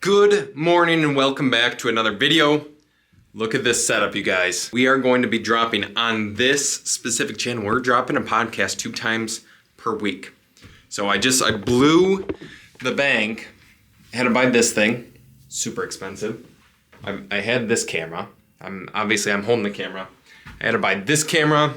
Good morning and welcome back to another video. Look at this setup, you guys. We are going to be dropping on this specific channel. We're dropping a podcast 2 times per week. So I blew the bank. I had to buy this thing, super expensive. I had this camera. I'm holding the camera. I had to buy this camera,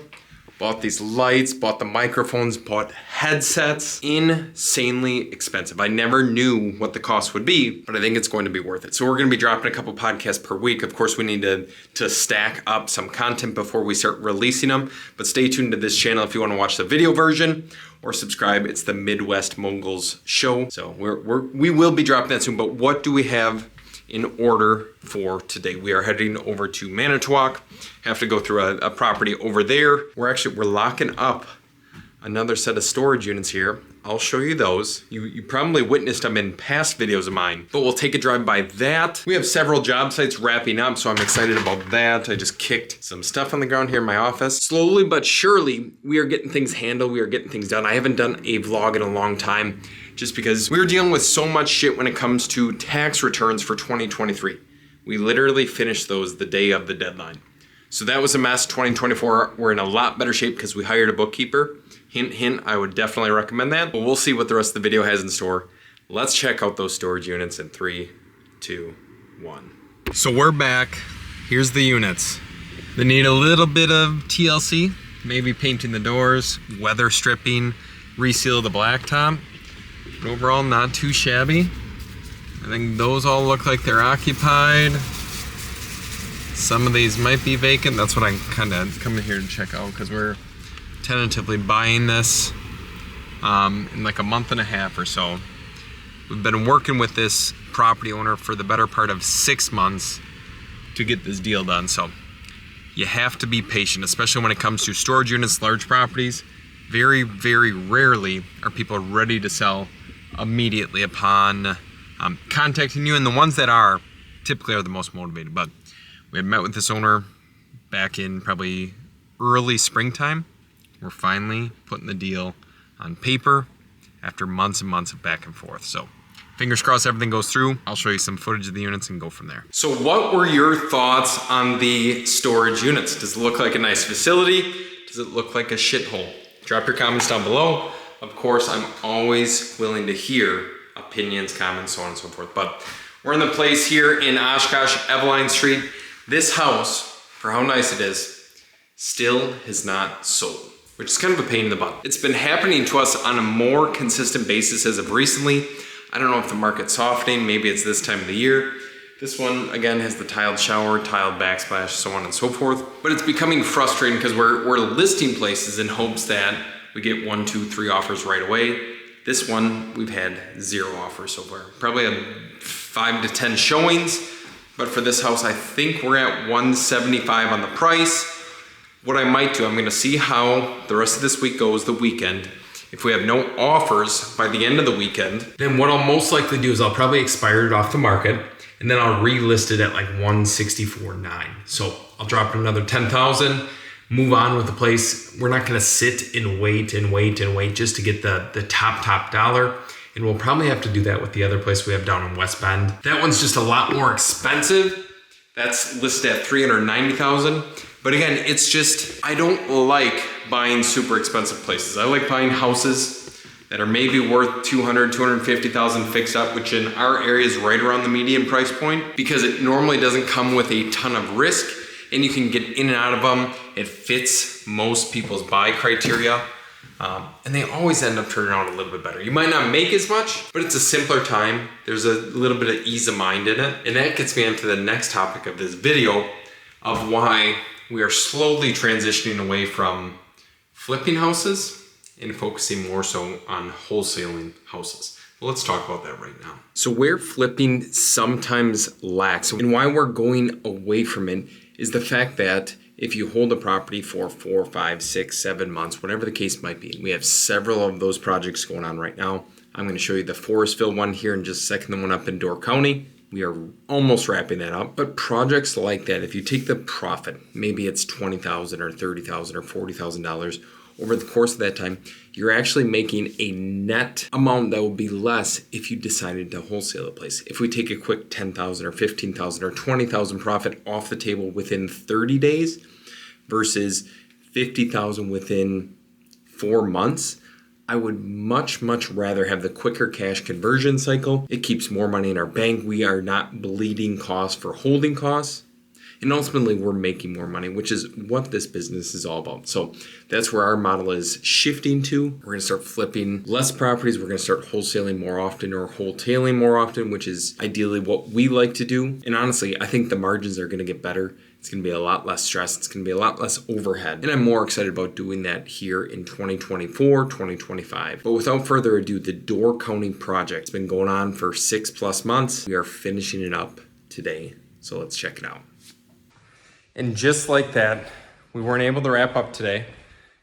bought these lights, bought the microphones, bought headsets. Insanely expensive. I never knew what the cost would be, but I think it's going to be worth it. So we're going to be dropping a couple podcasts per week. Of course, we need to stack up some content before we start releasing them, but stay tuned to this channel if you want to watch the video version or subscribe. It's the Midwest Moguls Show. So we will be dropping that soon, but what do we have in order for today? We are heading over to Manitowoc. Have to go through a property over there. We're locking up another set of storage units here. I'll show you those. You probably witnessed them in past videos of mine, but we'll take a drive by that. We have several job sites wrapping up, so I'm excited about that. I just kicked some stuff on the ground here in my office. Slowly but surely, we are getting things handled. We are getting things done. I haven't done a vlog in a long time, just because we were dealing with so much shit when it comes to tax returns for 2023. We literally finished those the day of the deadline. So that was a mess. 2024, we're in a lot better shape because we hired a bookkeeper. Hint, hint, I would definitely recommend that. But we'll see what the rest of the video has in store. Let's check out those storage units in 3, 2, 1. So we're back. Here's the units. They need a little bit of TLC, maybe painting the doors, weather stripping, reseal the blacktop. But overall, not too shabby. I think those all look like they're occupied. Some of these might be vacant. That's what I kind of come in here to check out because we're tentatively buying this in like a month and a half or so. We've been working with this property owner for the better part of 6 months to get this deal done. So you have to be patient, especially when it comes to storage units, large properties. Very, very rarely are people ready to sell immediately upon contacting you, and the ones that are typically are the most motivated. But we had met with this owner back in probably early springtime. We're finally putting the deal on paper after months and months of back and forth. So fingers crossed everything goes through. I'll show you some footage of the units and go from there. So what were your thoughts on the storage units? Does it look like a nice facility? Does it look like a shithole? Drop your comments down below. Of course, I'm always willing to hear opinions, comments, so on and so forth. But we're in the place here in Oshkosh, Eveline Street. This house, for how nice it is, still has not sold, which is kind of a pain in the butt. It's been happening to us on a more consistent basis as of recently. I don't know if the market's softening, maybe it's this time of the year. This one, again, has the tiled shower, tiled backsplash, so on and so forth. But it's becoming frustrating because we're listing places in hopes that we get 1, 2, 3 offers right away. This one, we've had 0 offers so far. Probably 5 to 10 showings, but for this house, I think we're at $175 on the price. What I might do, I'm gonna see how the rest of this week goes, the weekend. If we have no offers by the end of the weekend, then what I'll most likely do is I'll probably expire it off the market, and then I'll relist it at like $164.9. So I'll drop it another $10,000, move on with the place. We're not gonna sit and wait just to get the top dollar. And we'll probably have to do that with the other place we have down in West Bend. That one's just a lot more expensive. That's listed at $390,000. But again, it's just, I don't like buying super expensive places. I like buying houses that are maybe worth $200,000, $250,000 fixed up, which in our area is right around the median price point, because it normally doesn't come with a ton of risk and you can get in and out of them. It fits most people's buy criteria. And they always end up turning out a little bit better. You might not make as much, but it's a simpler time. There's a little bit of ease of mind in it. And that gets me into the next topic of this video of why we are slowly transitioning away from flipping houses and focusing more so on wholesaling houses. Well, let's talk about that right now. So where flipping sometimes lacks and why we're going away from it is the fact that if you hold a property for 4, 5, 6, 7 months, whatever the case might be, we have several of those projects going on right now. I'm going to show you the Forestville one here in just a second, the one up in Door County. We are almost wrapping that up. But projects like that, if you take the profit, maybe it's $20,000 or $30,000 or $40,000, over the course of that time, you're actually making a net amount that will be less if you decided to wholesale a place. If we take a quick 10,000 or 15,000 or 20,000 profit off the table within 30 days versus 50,000 within 4 months, I would much rather have the quicker cash conversion cycle. It keeps more money in our bank. We are not bleeding costs for holding costs. And ultimately, we're making more money, which is what this business is all about. So that's where our model is shifting to. We're going to start flipping less properties. We're going to start wholesaling more often or wholetailing more often, which is ideally what we like to do. And honestly, I think the margins are going to get better. It's going to be a lot less stress. It's going to be a lot less overhead. And I'm more excited about doing that here in 2024, 2025. But without further ado, the door counting project has been going on for 6+ months. We are finishing it up today. So let's check it out. And just like that, we weren't able to wrap up today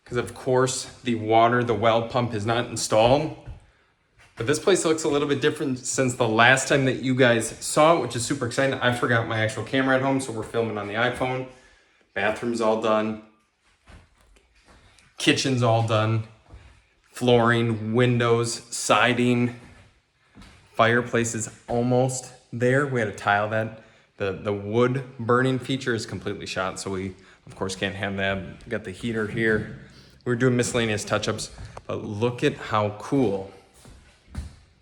because of course the well pump is not installed. But this place looks a little bit different since the last time that you guys saw it, which is super exciting. I forgot my actual camera at home, so we're filming on the iPhone. Bathroom's all done. Kitchen's all done. Flooring, windows, siding. Fireplace is almost there. We had to tile that. The wood burning feature is completely shot, so we, of course, can't have that. We got the heater here. We're doing miscellaneous touch-ups, but look at how cool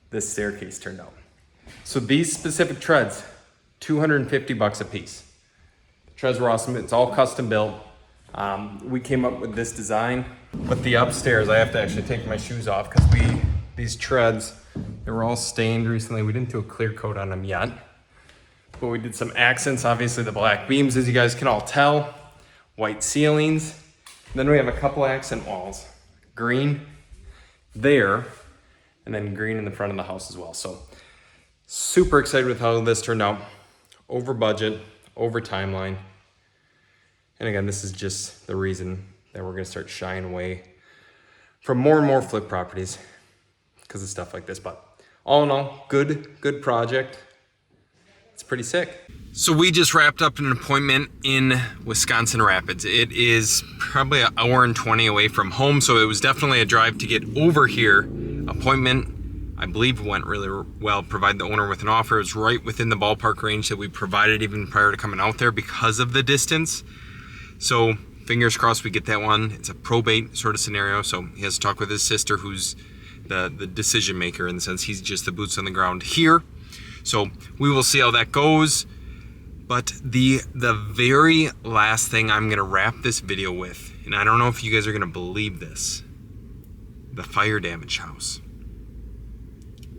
this staircase turned out. So these specific treads, $250 a piece. The treads were awesome. It's all custom built. We came up with this design, but the upstairs, I have to actually take my shoes off because these treads, they were all stained recently. We didn't do a clear coat on them yet. But we did some accents, obviously the black beams, as you guys can all tell, white ceilings. And then we have a couple accent walls, green there, and then green in the front of the house as well. So super excited with how this turned out. Over budget, over timeline. And again, this is just the reason that we're gonna start shying away from more and more flip properties because of stuff like this. But all in all, good project. It's pretty sick. So we just wrapped up an appointment in Wisconsin Rapids. It is probably an hour and 20 away from home, so it was definitely a drive to get over here. Appointment, I believe, went really well. Provided the owner with an offer. It was right within the ballpark range that we provided even prior to coming out there because of the distance. So fingers crossed we get that one. It's a probate sort of scenario, so he has to talk with his sister, who's the decision maker in the sense he's just the boots on the ground here. So we will see how that goes. But the very last thing I'm gonna wrap this video with, and I don't know if you guys are gonna believe this, the fire damaged house.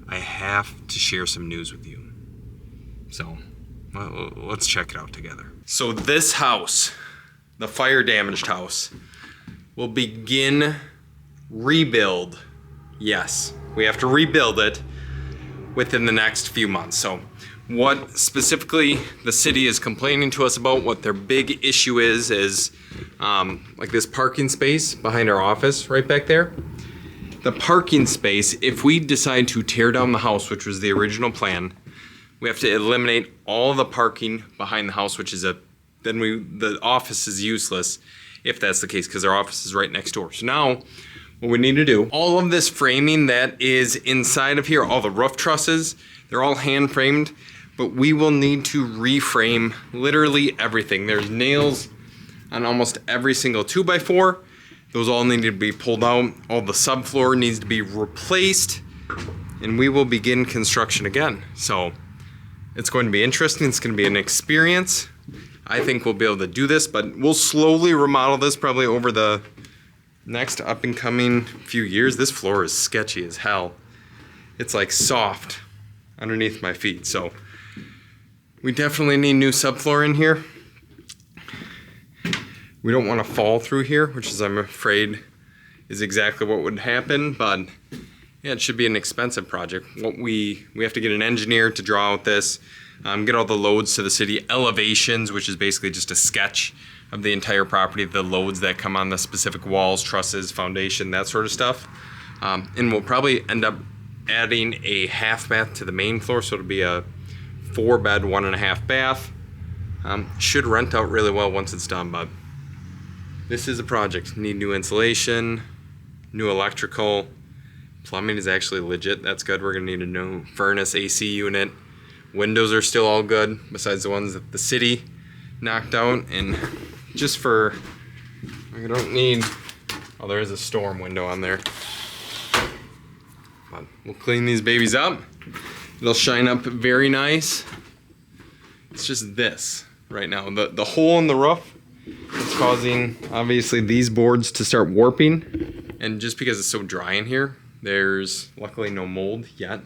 I have to share some news with you. So let's check it out together. So this house, the fire damaged house, will begin rebuild. Yes, we have to rebuild it within the next few months. So what specifically the city is complaining to us about, what their big issue is like this parking space behind our office right back there. The parking space, if we decide to tear down the house, which was the original plan, we have to eliminate all the parking behind the house, which is the office is useless if that's the case, because our office is right next door. So now what we need to do, all of this framing that is inside of here, all the roof trusses, they're all hand framed, but we will need to reframe literally everything. There's nails on almost every single 2x4. Those all need to be pulled out. All the subfloor needs to be replaced, and we will begin construction again. So it's going to be interesting. It's going to be an experience. I think we'll be able to do this, but we'll slowly remodel this probably over the next up and coming few years. This floor is sketchy as hell. It's like soft underneath my feet. So we definitely need new subfloor in here. We don't want to fall through here, which is, I'm afraid, is exactly what would happen, but yeah, it should be an expensive project. We have to get an engineer to draw out this, get all the loads to the city, elevations, which is basically just a sketch of the entire property, the loads that come on the specific walls, trusses, foundation, that sort of stuff. And we'll probably end up adding a half bath to the main floor, so it'll be a 4-bed, 1.5 bath. Should rent out really well once it's done, but This is a project. Need new insulation, new electrical. Plumbing is actually legit. That's good. We're gonna need a new furnace, AC unit. Windows are still all good, besides the ones that the city knocked out. And just for, I don't need, oh, there is a storm window on there. But we'll clean these babies up. It'll shine up very nice. It's just this right now. The hole in the roof is causing, obviously, these boards to start warping. And just because it's so dry in here, there's luckily no mold yet.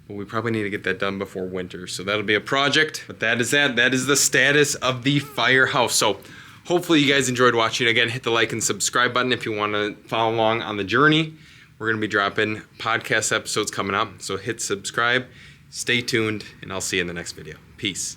But we probably need to get that done before winter. So that'll be a project. But that is that. That is the status of the firehouse. So hopefully you guys enjoyed watching. Again, hit the like and subscribe button if you want to follow along on the journey. We're going to be dropping podcast episodes coming up. So hit subscribe, stay tuned, and I'll see you in the next video. Peace.